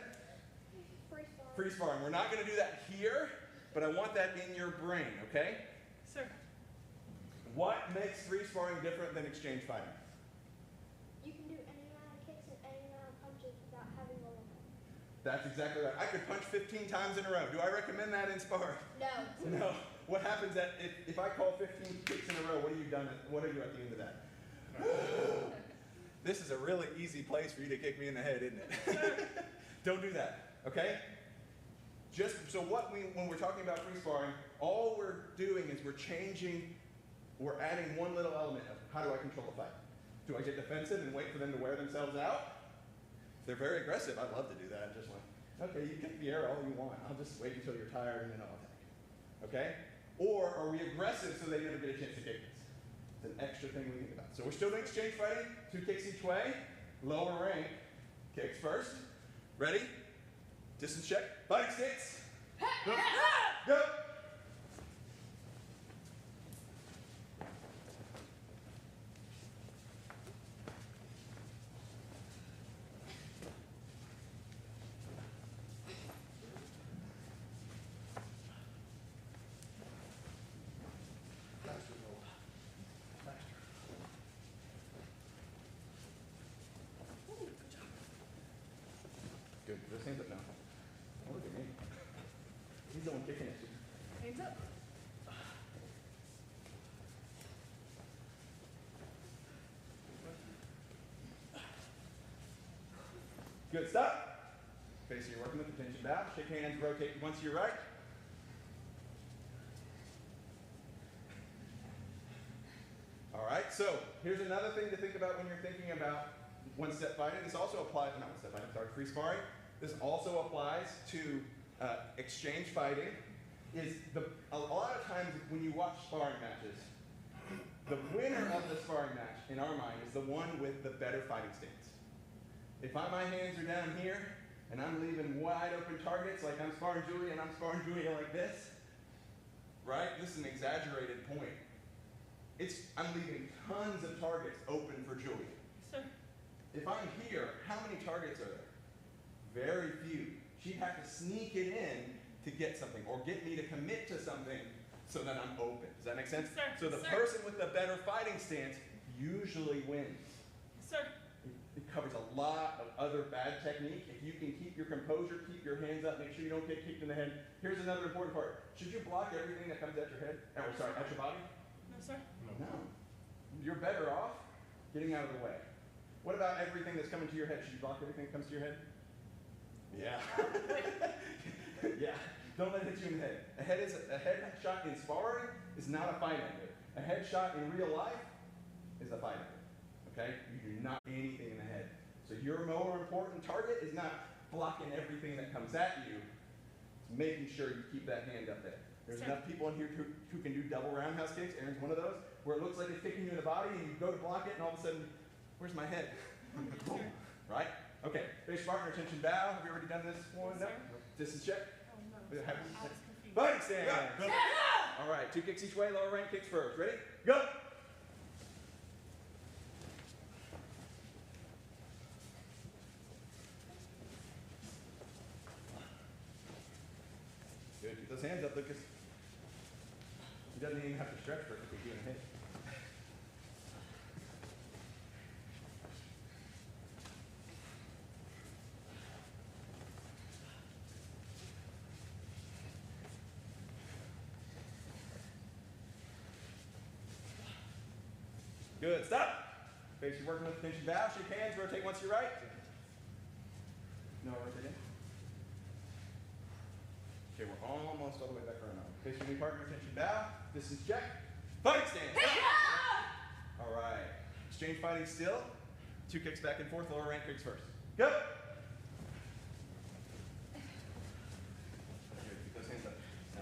Free fall. Free sparring. We're not going to do that here, but I want that in your brain, okay? Sir. What makes free sparring different than exchange fighting? You can do any amount of kicks and any amount of punches without having a limit. That's exactly right. I could punch 15 times in a row. Do I recommend that in sparring? No. No. What happens if I call 15 kicks in a row, what are you at the end of that? This is a really easy place for you to kick me in the head, isn't it? Don't do that, okay? So when we're talking about free sparring, all we're doing is we're adding one little element of how do I control the fight? Do I get defensive and wait for them to wear themselves out? If they're very aggressive, I'd love to do that. I'm just like, okay, you kick the air all you want. I'll just wait until you're tired and then I'll attack. Okay? Or are we aggressive so they never get a chance to kick us? It's an extra thing we think about. So we're still doing exchange fighting, 2 kicks each way, lower rank, kicks first. Ready? Distance check, fighting stance. Go. Go. Faster, Noah. Faster. Good. Those hands up now. Oh, look at me. He's the one kicking at you. Hands up. Good. Stop. Okay, so you're working with the tension bow. Shake hands, rotate once to your right. All right, so here's another thing to think about when you're thinking about one-step fighting. This also applies, not one-step fighting, sorry, free sparring. This also applies to exchange fighting. A lot of times when you watch sparring matches, the winner of the sparring match, in our mind, is the one with the better fighting stance. If my hands are down here, and I'm leaving wide open targets, like I'm sparring Julia and I'm sparring Julia like this, right? This is an exaggerated point. I'm leaving tons of targets open for Julia. Sir. If I'm here, how many targets are there? Very few. She'd have to sneak it in to get something, or get me to commit to something so that I'm open. Does that make sense? Sir. So the Sir. person with the better fighting stance usually wins. Sir. It covers a lot of other bad technique. If you can keep your composure, keep your hands up, make sure you don't get kicked in the head. Here's another important part. Should you block everything that comes at your head? Or sorry, at your body? No, sir. No. You're better off getting out of the way. What about everything that's coming to your head? Should you block everything that comes to your head? Yeah. Yeah. Don't let it hit you in the head. A head shot in sparring is not a fight ender. A head shot in real life is a fight ender. Okay? You do not do anything in the head. So your more important target is not blocking everything that comes at you. It's making sure you keep that hand up there. There's Sir. enough people in here who can do double roundhouse kicks. Aaron's one of those, where it looks like it's kicking you in the body, and you go to block it, and all of a sudden, where's my head? Boom. Right? Okay. Face partner, attention bow. Have you already done this one? Yes, No? sir. Distance check. Oh, no. Have- I was confused. Fighting stance. All right. 2 kicks each way. Lower rank kicks first. Ready? Go. Good. Keep those hands up, Lucas. He doesn't even have to stretch for it to kick you in the head. Good. Stop. Face you're working with tension bow. Shake hands. Rotate once to your right. No, rotate in. Okay, we're almost all the way back around now. Face your new partner. Tension bow. Distance check. Fighting stance. All right. Exchange fighting still. 2 kicks back and forth. Lower rank kicks first. Go. Good. Keep those hands up. No.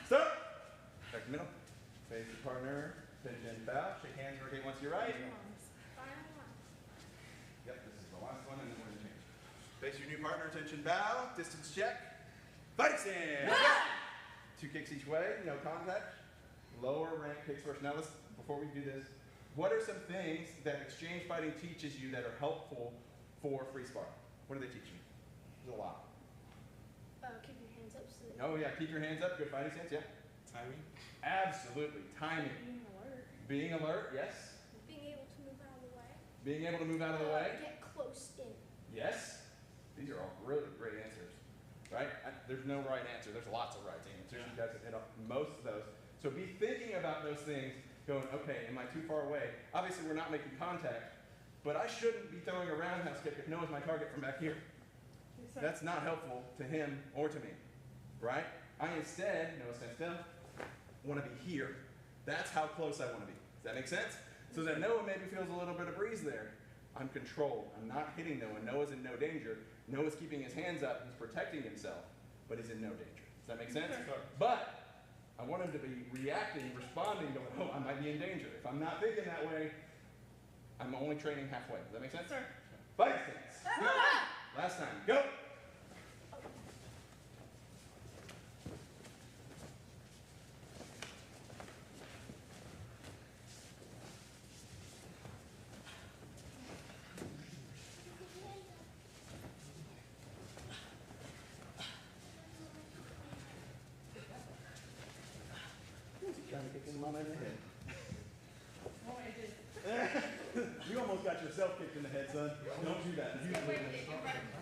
Stop. Back to middle. Face your partner. Tension bow. Shake hands. Rotate once to your right. Yep, this is the last one, and then we're going to change. Face your new partner. Tension bow. Distance check. Fighting stance. 2 kicks each way. No contact. Lower rank kicks first. Now let's, before we do this, what are some things that exchange fighting teaches you that are helpful for free sparring? What do they teach you? There's a lot. Keep your hands up so that Oh yeah, keep your hands up. Good fighting stance. Yeah. Timing. Absolutely. Timing. being alert. Being alert. Yes. Being able to move out of the way. Being able to move out of the way. Get close in. Yes. These are all really great answers. right? There's no right answer. There's lots of right answers. You guys have hit up most of those. So be thinking about those things, going, okay, am I too far away? Obviously, we're not making contact, but I shouldn't be throwing a roundhouse kick if Noah's my target from back here. That's not helpful to him or to me, right? I instead, Noah stand still, want to be here. That's how close I want to be. Does that make sense? So that Noah maybe feels a little bit of breeze there. I'm controlled. I'm not hitting Noah. Noah's in no danger. Noah's keeping his hands up. He's protecting himself, but he's in no danger. Does that make sense? Sure. But I want him to be reacting, responding, going, oh, I might be in danger. If I'm not thinking that way, I'm only training halfway. Does that make sense? Sir. Fighting stance. Go. Last time. Go. Trying to kick his mama in the head. You almost got yourself kicked in the head, son. Don't do that.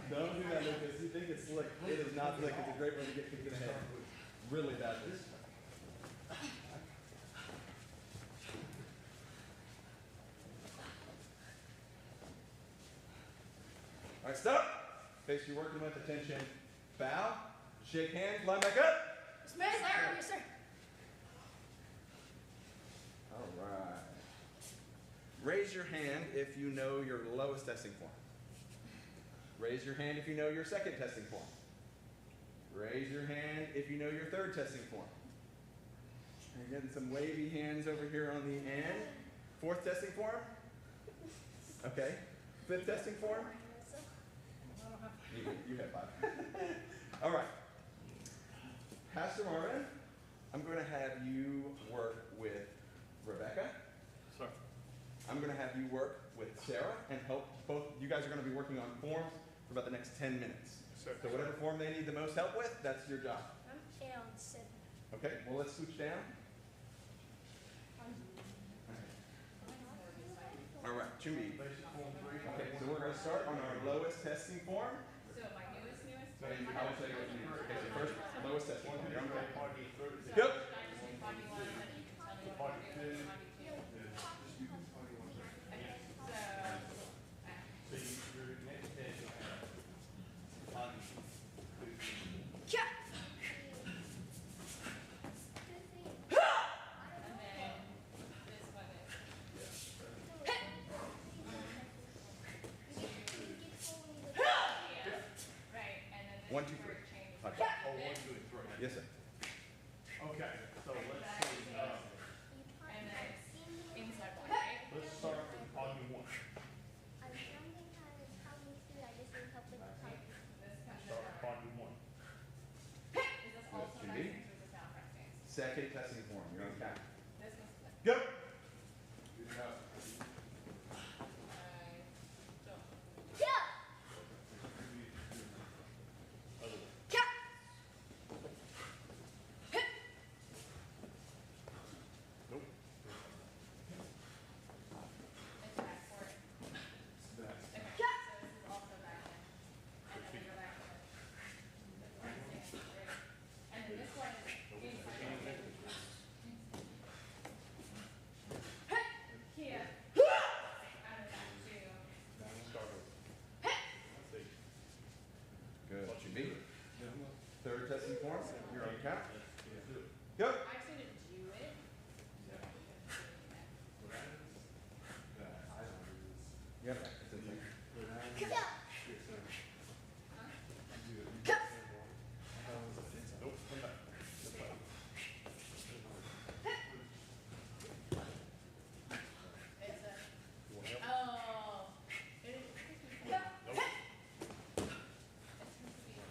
Don't do that, Lucas. You think it's slick. It is not slick. It's a great way to get kicked in the head. Really badly. All right, stop. Face you're working with, attention. Bow. Shake hands. Line back up. Yes, sir. All right. Raise your hand if you know your lowest testing form. Raise your hand if you know your second testing form. Raise your hand if you know your third testing form. You're getting some wavy hands over here on the end. Fourth testing form? Okay. Fifth testing form? You have 5. All right. Pastor Marvin, I'm going to have you work with Rebecca. Sir. I'm going to have you work with Sarah and help both. You guys are going to be working on forms for about the next 10 minutes. Sir. So whatever form they need the most help with, that's your job. I'm down 7. Okay, well let's switch down. All right, Chumbi. Okay, so we're going to start on our lowest testing form. So my newest. So I will say what you need. Okay, so first, lowest testing form. You're on track. Go. Should I just do Foggy 1 and then you can tell me what to do? Foggy 2. Okay, so your next test will have Foggy 2. Yeah. and then this one is right, and then this 1, is 2, 3. where it changes. Okay. Oh, 1, 2, and 3. Yes, sir. Okay, so let's see. And then it's inside one, right? Let's start with Foggy 1. This comes Start with in. Foggy 1. Is this also Should back be. stance or is this out back stance? Second testing form. You're on track. This was. Go. Good job. Nope. It's back for it. Okay, so this is also back in. And then we go back to the front stance, right? And then this one is inside one. Kia. Out of that too. Start over. Let's see. Good. Chumbi. Third testing form. You're on track. Let's do it. Go. I actually didn't do it. You have it. It's in there. Nope, come back. This way. It's a. You want help? Oh. It is. Nope. Help?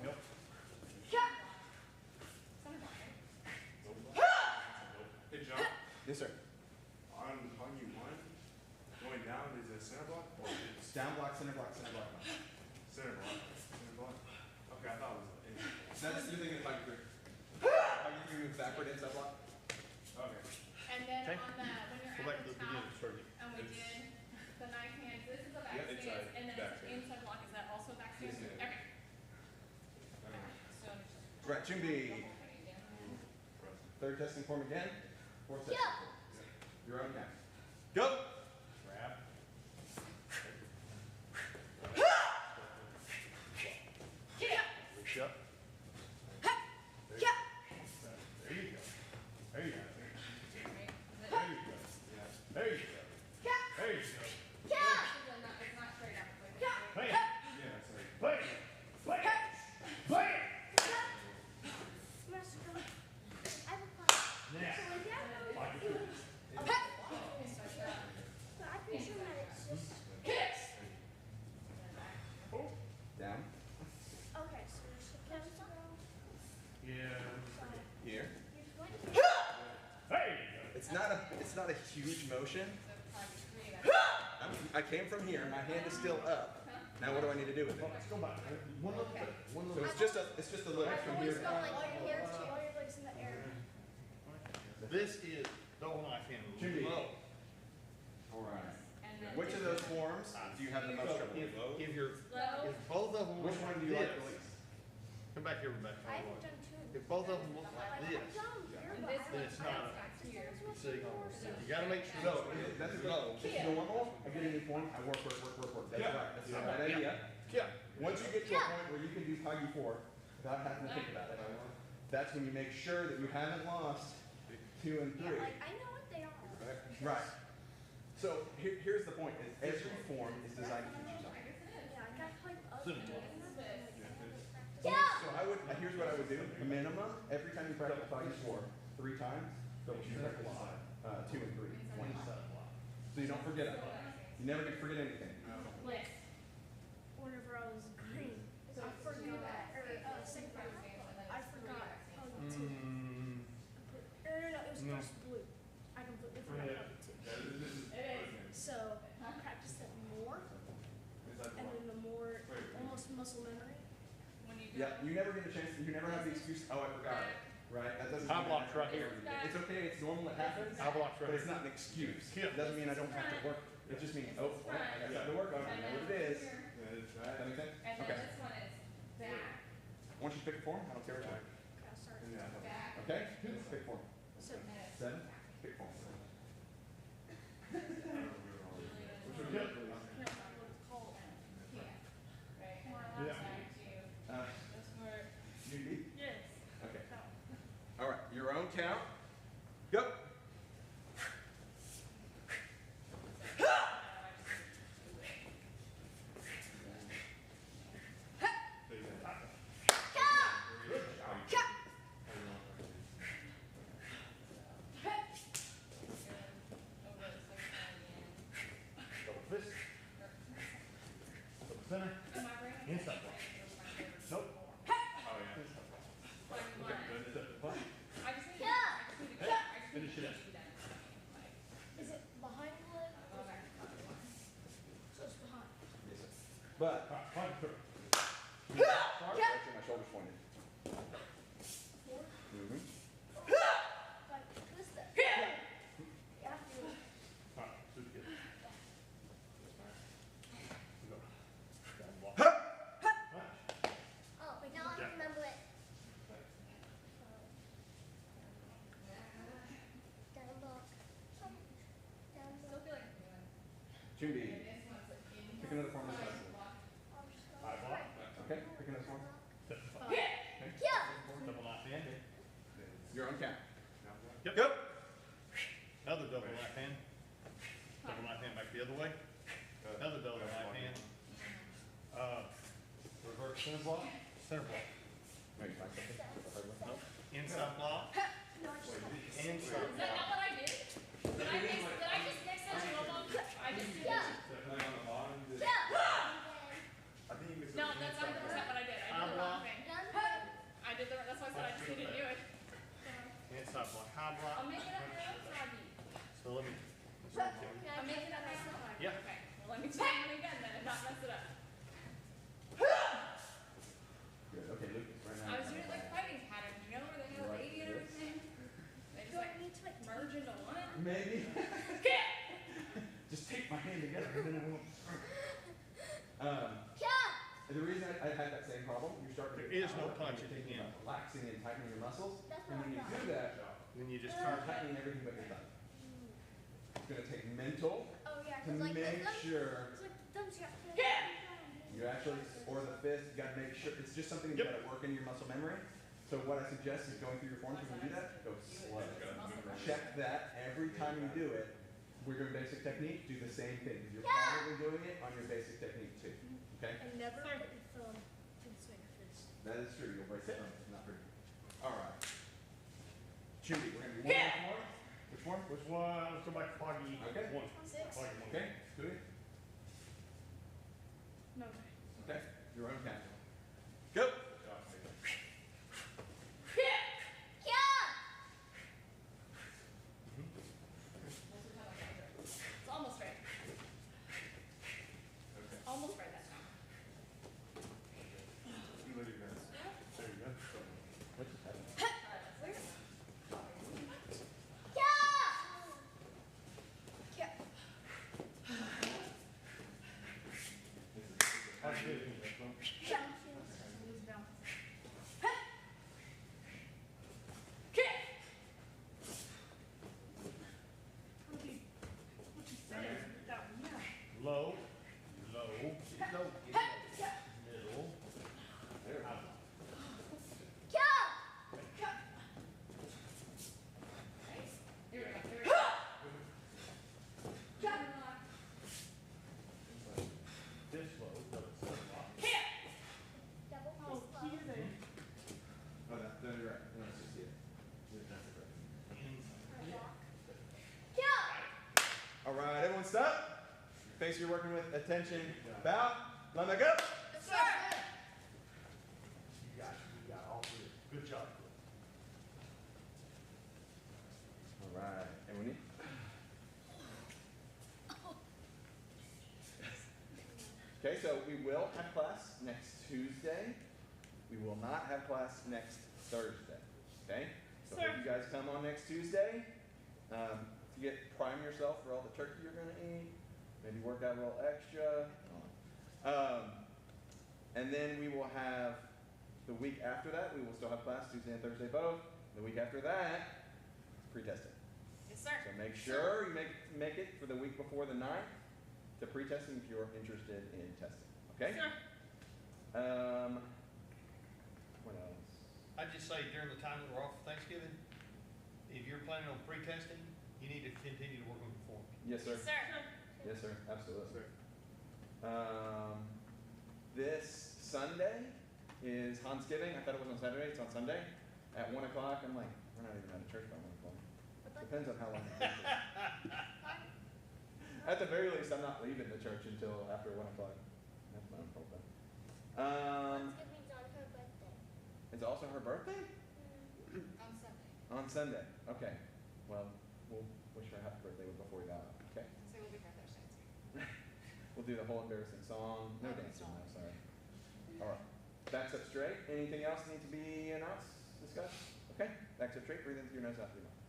Nope. Hey, John. Yes, sir. On Foggy 1, going down is a center block or it's Down block, center block, center block. center block? Center block. Okay, I thought it was in. That's you're thinking of Foggy 3. Foggy 3 moves backward inside block. Okay. And then Okay. on that, when you're Go at back to the the beginning, top, Sergeant. and we did the knife hands, this is a back Yeah, stance, inside, and then back it's stance. inside block, is that also back stance? Yes, Okay. ma'am. So Right, Chumbi. Third testing form again. Fourth testing Yeah. form. Your own count. Go. Grab. Reach up. There you go. There you go. There you go. There you go. There you go. It's not straight up. It's like Play it. Yeah, sorry. Play it. Play it. Play it. Master, I have a question. Now. So when Dad goes, Like it. but I'm pretty sure that it's just. Down. Okay, so there's a pencil. Yeah. Here. You're going to. There you go. It's not a huge motion. probably three of I came from here. My hand is still up. Now what do I need to do with it? Well, let's go back. One little bit. One So little it's just a little I've from always here. gone like all your hands, all your legs in the air. This is double knife hand. Jimmy. Low. All right. And then Which of those forms do you have the most trouble with? If you're, low. if both of them Which look one like do you like this, the least? come back here, Rebecca. I haven't done two. If both of them look like this, I've done here, And but this I then don't- it's I not don't a- practice here. as you much see, anymore, so- you gotta make sure. So that's low. It's normal. I get a new form. I work. That's Yeah. right. That's the Yeah. right idea. Yeah. Once you get to a point where you can do Puggy 4 without having to think about it, that's when you make sure that you haven't lost 2 and 3. Yeah, like, I know what they are. Right. So here's the point: is every form is designed to teach you something. Yeah, I got like Cinnamon. So here's what I would do: minimum every time you practice Puggy 4, 3 times. So you practice 2 and 3. So you don't forget it. You never get to forget anything. Lift. Whenever I was green, I forgot, or second grade, I forgot how to. No, it was first blue. I completely forgot how to. So I practiced it more, and then the more, almost muscle memory. When you do Yeah, you never get a chance. You never have the excuse. Oh, I forgot it. Right? That doesn't. High mean block's I right here. It's okay. It's normal. It happens. High block's But right it's here. not an excuse. Yeah. It doesn't mean I don't have to work. It just means, oh, well, I got something to work on. I know what it is. here. That make sense? And then Okay. this one is back, Once you pick a form, I don't care which one. Okay, I'll start. back, Okay? Pick form. So, and it's 7. Pick form. really Good. call. here, right? And Yeah. then back to, Uh, this word, you need? Yes. Okay. All right. Your own count. Go. over the second again. Double fist. Double center. In my brain, I Inside think block. it was my favorite Nope. sport. Oh, yeah. Like, one. Punch. I just need to, I just need to, I just need Finish to it up. do that. Like, Is it behind the leg? go back to part one. So it's behind. Yes, sir. But, All right, punch through. actually, my shoulder's pointed. Mm-hmm. Like this there. Yeah. All right, super good. Go. Down block. Huh! Punch. Oh, but now I Yeah. remember it. Down block. Down Still block. feel like I'm doing, Chumbi. and this one's like in. Pick another form. Block. I'm just going High block. Okay? Pick another form. Step to five. Yeah. Double knife hand. Your own count. Yep. Go. Another double knife hand. Double knife hand back the other way. Another double knife hand. Reverse center block. Center block. Maybe 5 seconds. Nope. Inside block. No, I just got Inside Is that block. not what I did? Did I just mix the two of them? I just did Yeah. it. I think you No, that's 100% what I did. I did the wrong thing. I did the, that's why I said I just didn't do it. Inside block. High block. I'm making up my own froggy. So let me. I'm making up my own froggy. Yeah. Okay, well, let me try it again then and not mess it up. Good. Okay, Lucas, right now. I was doing like fighting patterns, you know, where they have a lady and everything. They just Do I like need to like merge into one. Maybe. Just take my hand together and then it won't. Yeah. The reason I had that same problem, you're starting to. There is no punch at You're the thinking end. about relaxing tightening your muscles. That's And what when I you thought. do that, Then you just start tightening everything but your thumb. It's going to take mental Oh yeah, to 'cause like make the sure it's like thumbs got. you actually, or the fist, you got to make sure, it's just something you got to work into your muscle memory. So what I suggest is going through your forms when you do that, go slow. Check that every time you do it. We're doing basic technique, do the same thing. You're probably doing it on your basic technique too. Okay? And never put your thumb to the side of your fist. That is true. You'll break your thumb. It's not pretty. All right. Judy, we're going to do one more. Which one? Which one? Let's go back to Foggy Okay. 1. 6. Foggy 1. Okay. Judy. No. Okay. Your own count. Go. It's almost right. Almost right that time. You let it go. There you go. What's the title? How's it? Lose balance. What you said? That one, yeah. Low, low, middle, There. out. Here we go. Here we go. This low, but it's still low. Oh, here they. Oh, no, you're right. No, it's just here. That's it, right. All right, everyone stop. Face you're working with, attention, bow, line back up. You got all three. Good job. All right, everyone need? Okay, so we will have class next Tuesday. We will not have class next Thursday. Okay? So Sir. if you guys come on next Tuesday, to prime yourself for all the turkey you're going to eat, maybe work out a little extra. And then we will have the week after that, we will still have class Tuesday and Thursday both. The week after that, pre-testing. Yes, sir. So make sure you make it for the week before the 9th to pre-testing if you're interested in testing. Okay? Sir. What else? I'd just say during the time that we're off for Thanksgiving, if you're planning on pre-testing, you need to continue to work on your form. Yes, sir. Yes, sir. Yes, sir. Absolutely. This Sunday is Hansgiving. I thought it was on Saturday. It's on Sunday at 1 o'clock. I'm like, we're not even out of church by 1 o'clock. Depends on how long it takes. At the very least, I'm not leaving the church until after 1 o'clock. That's my own problem. It's also her birthday? On Sunday. On Sunday. Okay. Well, we'll wish her a happy birthday before we die. Okay. So we'll be here Thursday. We'll do the whole embarrassing song. No dancing, no, sorry. All right. Backs up straight. Anything else need to be announced, discussed? Okay. Backs up straight. Breathe in through your nose, out through your mouth.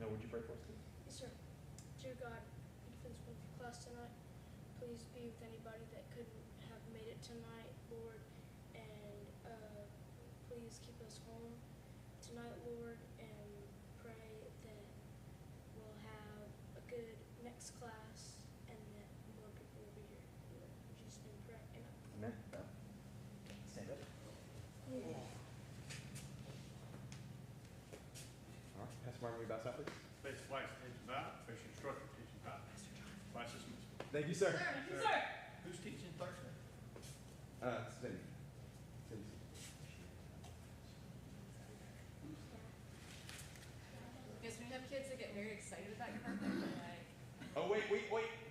Now, would you pray for us, please? Yes, sir. Dear God, thank you for this wonderful class tonight. Please be with anybody that couldn't have made it tonight, Lord. And please keep us home tonight, Lord. And pray that we'll have a good next class and that more people will be here. Lord, in Jesus' name we pray. Amen. Amen. Bow. Stand up. All right. Pastor Martin, will you bow out, please? Face flags, attention bow. Face instructor, attention bow. Class dismissed. Thank you, sir. Yes, sir. Who's teaching Thursday? Cindy. Cindy. Because when you have kids that get very excited about your birthday, they're like, Oh, wait.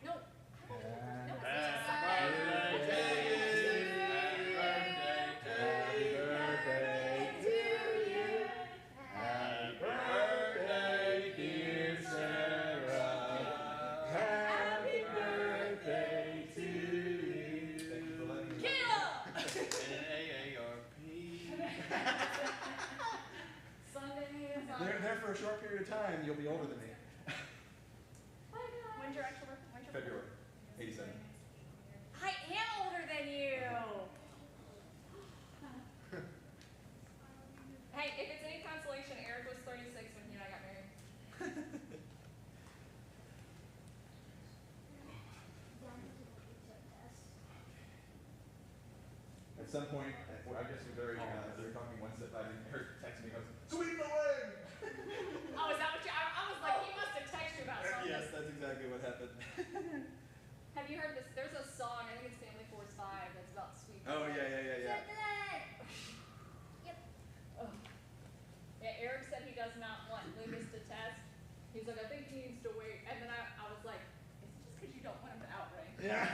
no. No, Happy birthday to you. Happy birthday, dear Sarah. Happy birthday to you. Thank you for letting me. Kayla! time, you'll be older than me. When's your actual birthday? When's your February, 87. I am older than you. Hey, if it's any consolation, Eric was 36 when he and I got married. At some point, I guess they're talking one step back, and Eric texts me and goes, "Sweep the leg!" Oh, is that what you? I was like, he must have texted you about something. Yes, that's exactly what happened. Have you heard this? There's a song. I think it's Family Force 5. That's about sweet. Oh, yeah. Yep. Oh. Yeah, Eric said he does not want Lucas to test. He's like, I think he needs to wait. And then I was like, is it just because you don't want him to outrank? Yeah.